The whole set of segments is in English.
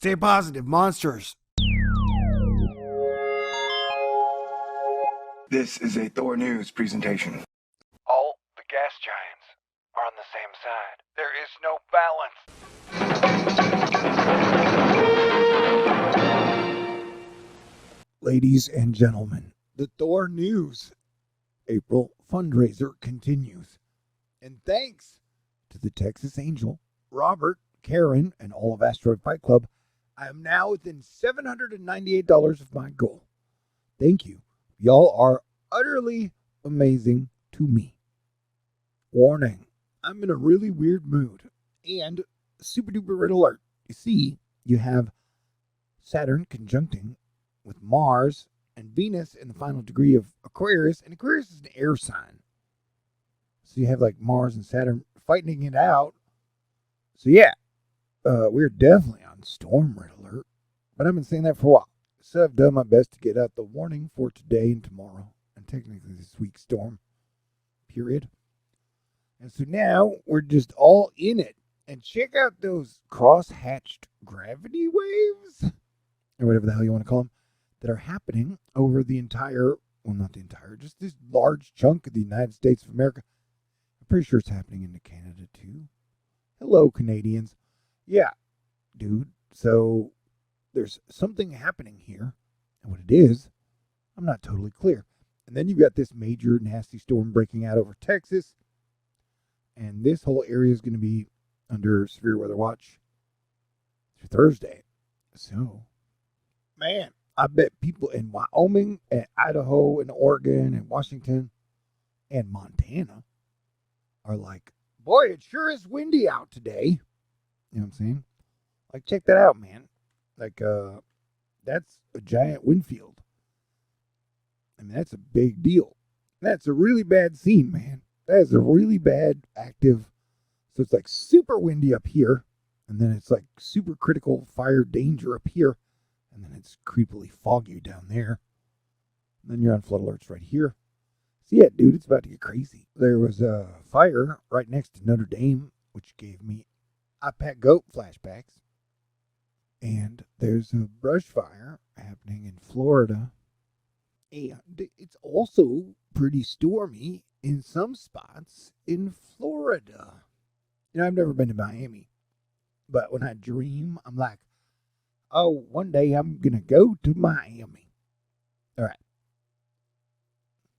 Stay positive, monsters. This is a THORnews presentation. All the gas giants are on the same side. There is no balance. Ladies and gentlemen, the THORnews April fundraiser continues. And thanks to the Texas Angel, Robert, Karen, and all of Asteroid Fight Club, I am now within $798 of my goal. Thank you. Y'all are utterly amazing to me. Warning, I'm in a really weird mood. And super duper red alert. You see, you have Saturn conjuncting with Mars and Venus in the final degree of Aquarius. And Aquarius is an air sign. So you have like Mars and Saturn fighting it out. So yeah, we're definitely on storm red alert. But I've been saying that for a while. So I've done my best to get out the warning for today and tomorrow. And technically this week's storm period. And so now we're just all in it. And check out those cross-hatched gravity waves, or whatever the hell you want to call them, that are happening over the entire, well, not the entire, just this large chunk of the United States of America. I'm pretty sure it's happening in Canada too. Hello, Canadians. Yeah, dude. So there's something happening here. And what it is, I'm not totally clear. And then you've got this major nasty storm breaking out over Texas. And this whole area is going to be under severe weather watch through Thursday. So, man, I bet people in Wyoming and Idaho and Oregon and Washington and Montana are like, boy, it sure is windy out today. You know what I'm saying? Like, check that out, man. Like, that's a giant wind field. I mean, that's a big deal. That's a really bad scene, man. That is a really bad active. So it's like super windy up here. And then it's like super critical fire danger up here. And then it's creepily foggy down there. And then you're on flood alerts right here. So yeah, dude, it's about to get crazy. There was a fire right next to Notre Dame, which gave me iPad Goat flashbacks. And there's a brush fire happening in Florida. And it's also pretty stormy in some spots in Florida. You know, I've never been to Miami. But when I dream, I'm like, oh, one day I'm going to go to Miami. All right.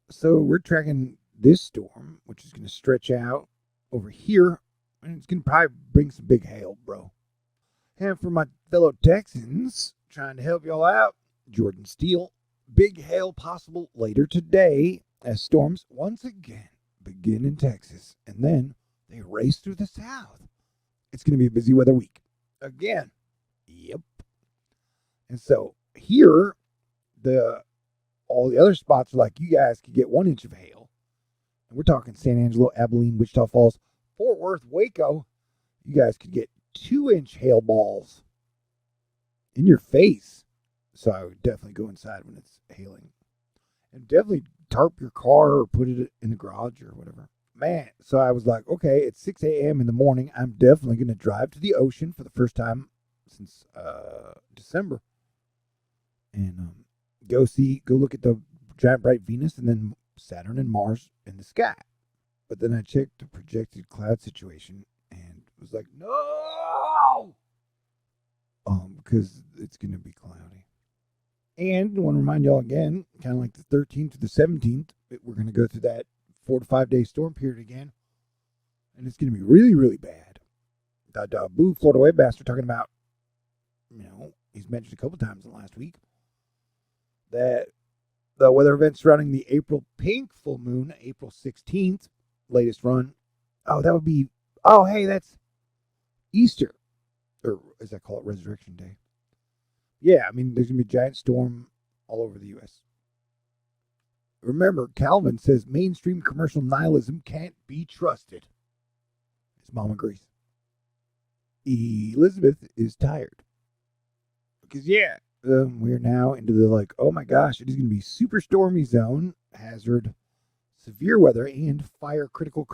So we're tracking this storm, which is going to stretch out over here. And it's going to probably bring some big hail, bro. And for my fellow Texans, trying to help y'all out, Jordan Steele, big hail possible later today as storms once again begin in Texas. And then they race through the south. It's going to be a busy weather week. Again. Yep. And so here, all the other spots are like, you guys could get 1 inch of hail. And we're talking San Angelo, Abilene, Wichita Falls, Fort Worth, Waco. You guys could get 2-inch hail balls in your face. So I would definitely go inside when it's hailing. And definitely tarp your car or put it in the garage or whatever. Man, so I was like, okay, it's 6 a.m. in the morning. I'm definitely going to drive to the ocean for the first time since December. And go look at the giant bright Venus and then Saturn and Mars in the sky. But then I checked the projected cloud situation and was like, no! Because it's going to be cloudy. And I want to remind y'all again, kind of like the 13th to the 17th, we're going to go through that 4 to 5 day storm period again. And it's going to be really, really bad. Boo, Florida Webmaster, talking about, you know, he's mentioned a couple times in the last week that the weather events surrounding the April pink full moon, April 16th, latest run. Oh, that would be, oh, hey, that's Easter. Or as I call it, Resurrection Day. Yeah, I mean, there's going to be a giant storm all over the U.S. Remember, Calvin says mainstream commercial nihilism can't be trusted. His mom agrees. Elizabeth is tired. Because, yeah, we're now into the, like, oh my gosh, it is going to be super stormy zone, hazard, severe weather, and fire critical,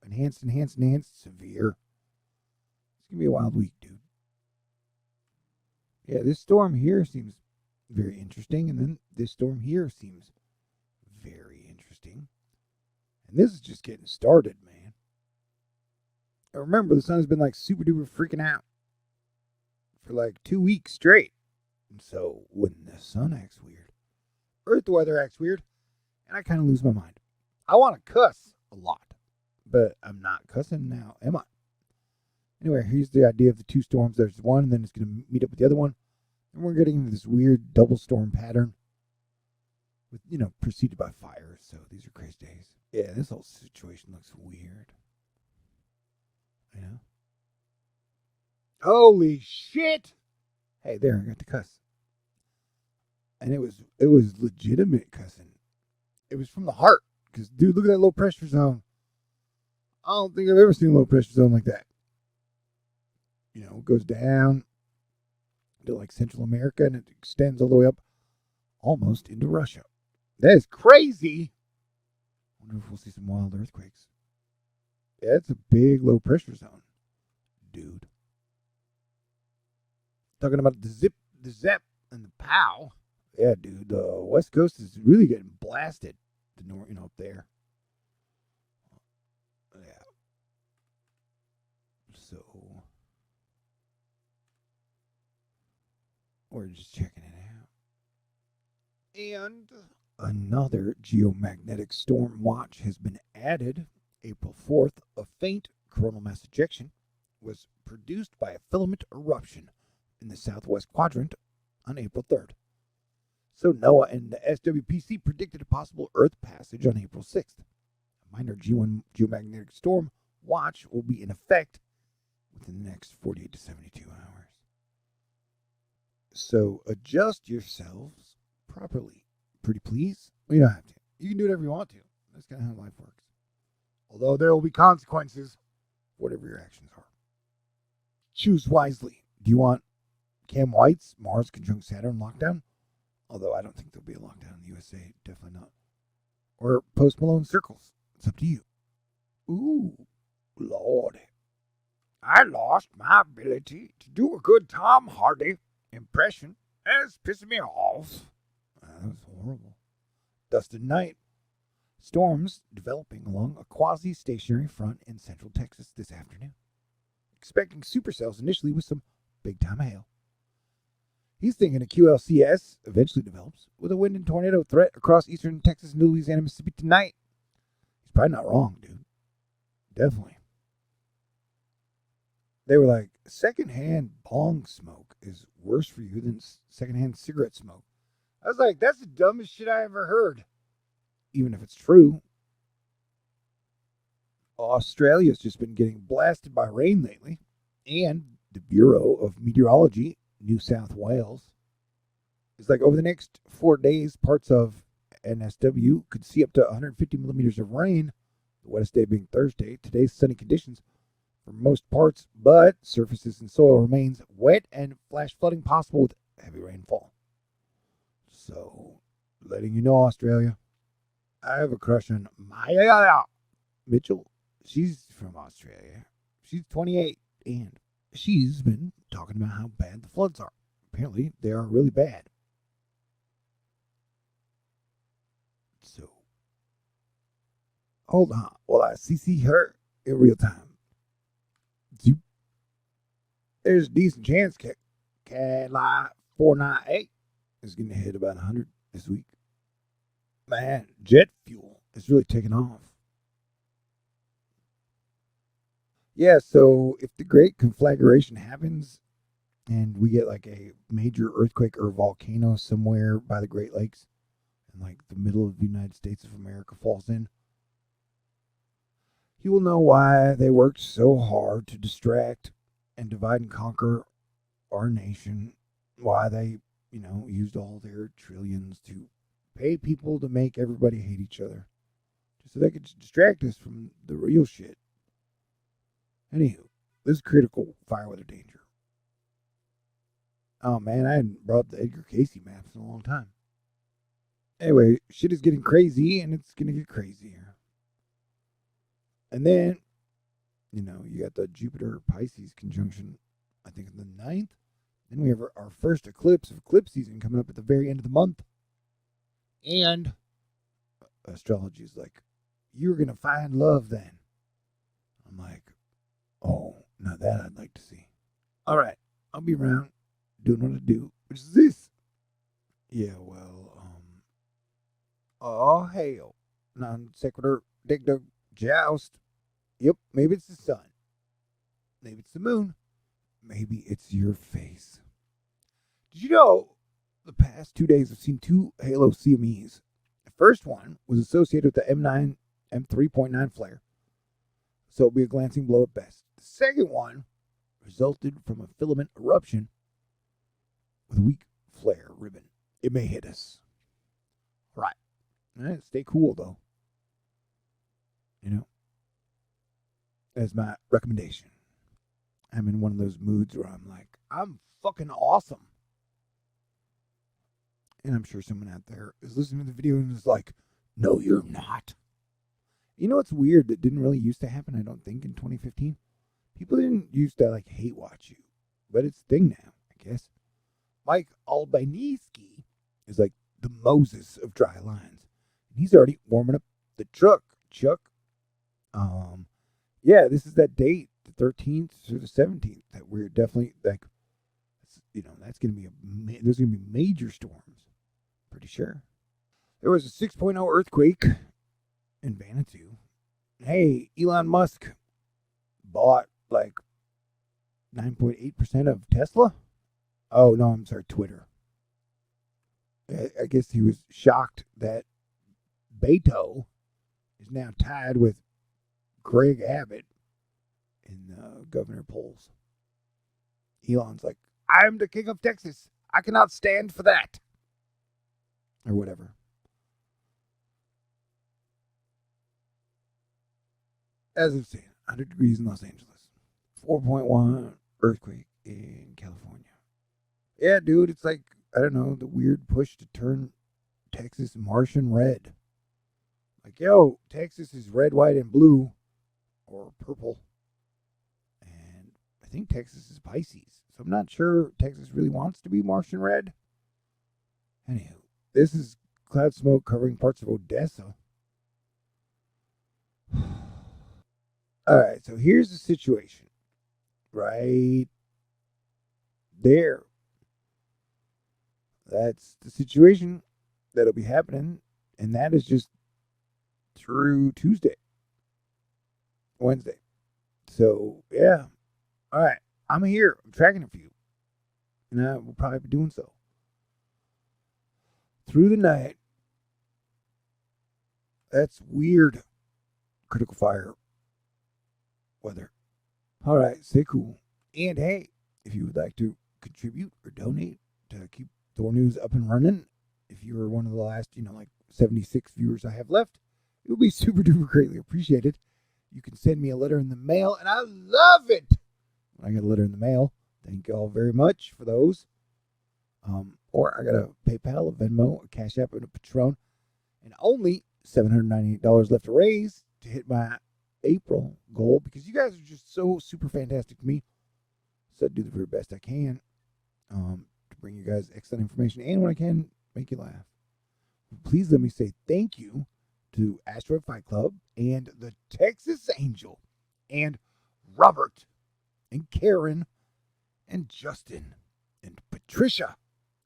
enhanced, severe. It's going to be a wild week, dude. Yeah, this storm here seems very interesting, and then this storm here seems very interesting. And this is just getting started, man. And remember, the sun's been like super duper freaking out for like 2 weeks straight. And so when the sun acts weird, Earth weather acts weird, and I kind of lose my mind. I want to cuss a lot, but I'm not cussing now, am I? Anyway, here's the idea of the two storms. There's one, and then it's going to meet up with the other one. And we're getting into this weird double storm pattern with, preceded by fires. So these are crazy days. Yeah, this whole situation looks weird. Holy shit! Hey, there, I got to cuss. And it was legitimate cussing. It was from the heart. Because, dude, look at that low pressure zone. I don't think I've ever seen a low pressure zone like that. It goes down to like Central America and it extends all the way up almost into Russia. That is crazy. I wonder if we'll see some wild earthquakes. Yeah, it's a big low pressure zone, dude. Talking about the zip, the zep, and the pow. Yeah, dude, the West Coast is really getting blasted. The north, up there. Yeah. So we're just checking it out. And another geomagnetic storm watch has been added. April 4th, a faint coronal mass ejection was produced by a filament eruption in the southwest quadrant on April 3rd. So NOAA and the SWPC predicted a possible Earth passage on April 6th. A minor geomagnetic storm watch will be in effect within the next 48 to 72 hours. So adjust yourselves properly. Pretty please? Well, you don't have to. You can do whatever you want to. That's kind of how life works. Although there will be consequences, whatever your actions are. Choose wisely. Do you want Cam White's Mars conjunct Saturn lockdown? Although I don't think there'll be a lockdown in the USA. Definitely not. Or Post Malone circles. It's up to you. Ooh, Lordy. I lost my ability to do a good Tom Hardy impression. And it's pissing me off. That was horrible. Dusted night. Storms developing along a quasi-stationary front in central Texas this afternoon. Expecting supercells initially with some big-time hail. He's thinking a QLCS eventually develops with a wind and tornado threat across eastern Texas and Louisiana, Mississippi tonight. He's probably not wrong, dude. Definitely. They were like, secondhand bong smoke is worse for you than secondhand cigarette smoke. I was like, that's the dumbest shit I ever heard. Even if it's true. Australia's just been getting blasted by rain lately. And the Bureau of Meteorology, New South Wales, is like over the next 4 days, parts of NSW could see up to 150 millimeters of rain. The wettest day being Thursday. Today's sunny conditions for most parts, but surfaces and soil remains wet and flash flooding possible with heavy rainfall. So, letting you know, Australia, I have a crush on Maya Mitchell. She's from Australia. She's 28, and she's been talking about how bad the floods are. Apparently, they are really bad. So, hold on while I see her in real time. There's a decent chance Cadillac 498 is going to hit about 100 this week. Man, jet fuel is really taking off. Yeah, so if the Great Conflagration happens and we get like a major earthquake or volcano somewhere by the Great Lakes and like the middle of the United States of America falls in, you will know why they worked so hard to distract and divide and conquer our nation, why they, used all their trillions to pay people to make everybody hate each other, just so they could distract us from the real shit. Anywho, this is critical fire weather danger. Oh man, I hadn't brought up the Edgar Casey maps in a long time. Anyway, shit is getting crazy, and it's gonna get crazier. And then, you got the Jupiter-Pisces conjunction, I think on the 9th. Then we have our first eclipse of eclipse season coming up at the very end of the month. And astrology is like, you're going to find love then. I'm like, oh, now that I'd like to see. All right, I'll be around doing what I do, which is this. Yeah, well, oh, hail. Non sequitur, dig dug, joust. Yep, maybe it's the sun. Maybe it's the moon. Maybe it's your face. Did you know the past 2 days I've seen 2 halo CMEs? The first one was associated with the M9 M3.9 flare, so it'll be a glancing blow at best. The second one resulted from a filament eruption with a weak flare ribbon. It may hit us. Right. Stay cool, though. You know, that's my recommendation. I'm in one of those moods where I'm like, I'm fucking awesome. And I'm sure someone out there is listening to the video and is like, no, you're not. You know what's weird that didn't really used to happen, I don't think, in 2015? People didn't used to, like, hate watch you. But it's a thing now, I guess. Mike Albanese is like the Moses of dry lines. And he's already warming up the truck, Chuck. Yeah, this is that date, the 13th through the 17th, that we're definitely, like, you know, that's going to be there's going to be major storms. Pretty sure. There was a 6.0 earthquake in Vanuatu. Hey, Elon Musk bought like 9.8% of Tesla. Oh, no, I'm sorry, Twitter. I guess he was shocked that Beto is now tied with Greg Abbott in governor polls. Elon's like, I'm the king of Texas. I cannot stand for that. Or whatever. As I've said, 100 degrees in Los Angeles. 4.1 earthquake in California. Yeah, dude, it's like, I don't know, the weird push to turn Texas Martian red. Like, yo, Texas is red, white, and blue. Or purple. And I think Texas is Pisces. So I'm not sure Texas really wants to be Martian red. Anywho, this is cloud smoke covering parts of Odessa. All right, so here's the situation. Right there. That's the situation that'll be happening. And that is just through Wednesday. So, yeah. All right. I'm here. I'm tracking it for you. And I will probably be doing so. Through the night. That's weird. Critical fire weather. All right. Stay cool. And hey, if you would like to contribute or donate to keep THORnews up and running, if you were one of the last, like 76 viewers I have left, it would be super duper greatly appreciated. You can send me a letter in the mail, and I love it when I get a letter in the mail. Thank you all very much for those. Or I got a PayPal, a Venmo, a CashApp, and a Patron, and only $798 left to raise to hit my April goal, because you guys are just so super fantastic to me. So I do the very best I can to bring you guys excellent information, and when I can, make you laugh. Please let me say thank you to Asteroid Fight Club and the Texas Angel and Robert and Karen and Justin and Patricia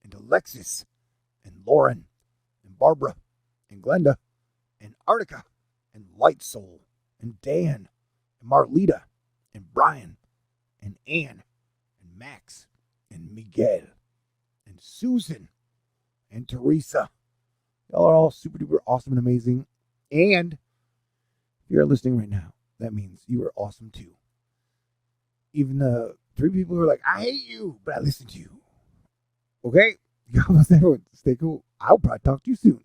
and Alexis and Lauren and Barbara and Glenda and Artica and Light Soul and Dan and Marlita and Brian and Ann and Max and Miguel and Susan and Teresa. Y'all are all super duper awesome and amazing. And if you're listening right now, that means you are awesome too. Even the 3 people who are like, I hate you, but I listen to you. Okay? God bless everyone. Stay cool. I'll probably talk to you soon.